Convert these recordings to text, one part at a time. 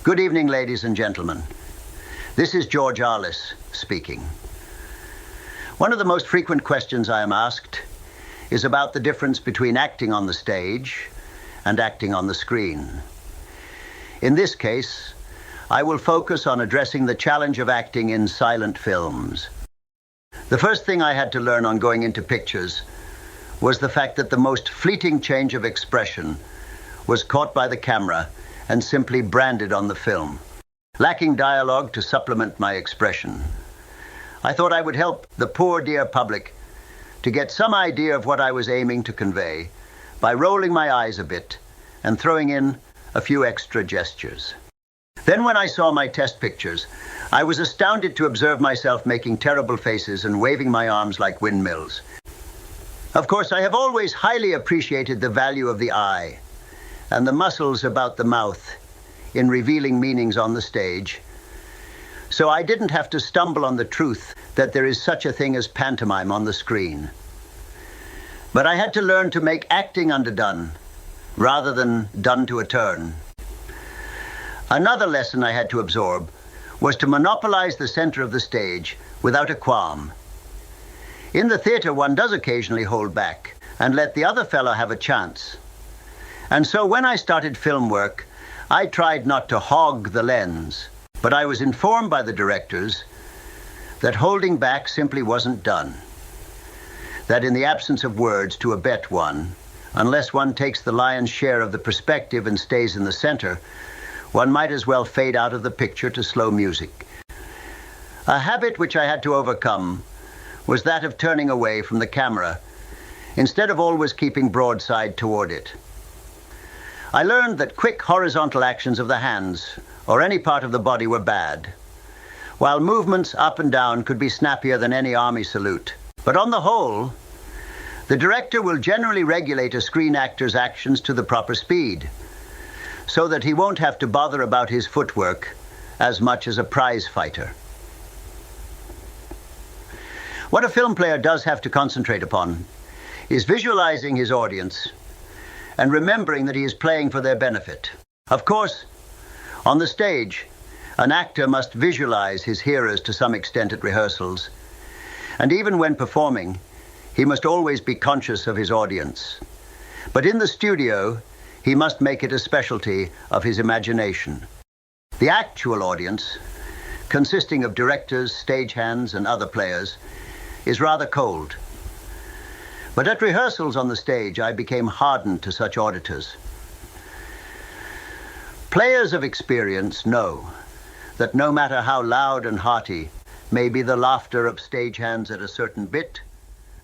Good evening, ladies and gentlemen. This is George Arliss speaking. One of the most frequent questions I am asked is about the difference between acting on the stage and acting on the screen. In this case, I will focus on addressing the challenge of acting in silent films. The first thing I had to learn on going into pictures was the fact that the most fleeting change of expression was caught by the camera and simply branded on the film, lacking dialogue to supplement my expression. I thought I would help the poor dear public to get some idea of what I was aiming to convey by rolling my eyes a bit and throwing in a few extra gestures. Then when I saw my test pictures, I was astounded to observe myself making terrible faces and waving my arms like windmills. Of course, I have always highly appreciated the value of the eye and the muscles about the mouth in revealing meanings on the stage, so I didn't have to stumble on the truth that there is such a thing as pantomime on the screen. But I had to learn to make acting underdone rather than done to a turn. Another lesson I had to absorb was to monopolize the center of the stage without a qualm. In the theater, one does occasionally hold back and let the other fellow have a chance. And so when I started film work, I tried not to hog the lens, but I was informed by the directors that holding back simply wasn't done. That in the absence of words to abet one, unless one takes the lion's share of the perspective and stays in the center, one might as well fade out of the picture to slow music. A habit which I had to overcome was that of turning away from the camera, instead of always keeping broadside toward it. I learned that quick horizontal actions of the hands or any part of the body were bad, while movements up and down could be snappier than any army salute. But on the whole, the director will generally regulate a screen actor's actions to the proper speed, so that he won't have to bother about his footwork as much as a prize fighter. What a film player does have to concentrate upon is visualizing his audience and remembering that he is playing for their benefit. Of course, on the stage, an actor must visualize his hearers to some extent at rehearsals, and even when performing, he must always be conscious of his audience. But in the studio, he must make it a specialty of his imagination. The actual audience, consisting of directors, stagehands, and other players, is rather cold. But at rehearsals on the stage, I became hardened to such auditors. Players of experience know that no matter how loud and hearty may be the laughter of stagehands at a certain bit,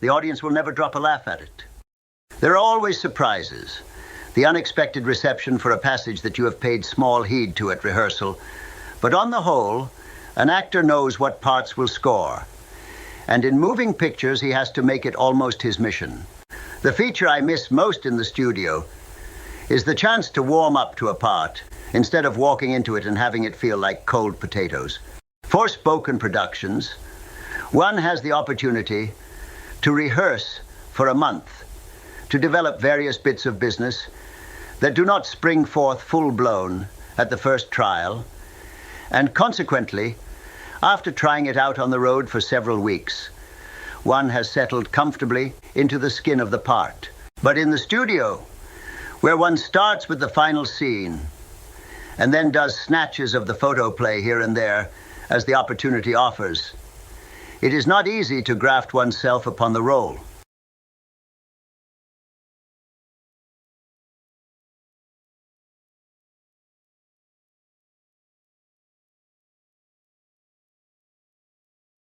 the audience will never drop a laugh at it. There are always surprises, the unexpected reception for a passage that you have paid small heed to at rehearsal. But on the whole, an actor knows what parts will score. And in moving pictures, he has to make it almost his mission. The feature I miss most in the studio is the chance to warm up to a part instead of walking into it and having it feel like cold potatoes. For spoken productions, one has the opportunity to rehearse for a month, to develop various bits of business that do not spring forth full-blown at the first trial, and consequently, after trying it out on the road for several weeks, one has settled comfortably into the skin of the part. But in the studio, where one starts with the final scene and then does snatches of the photoplay here and there as the opportunity offers, it is not easy to graft oneself upon the role.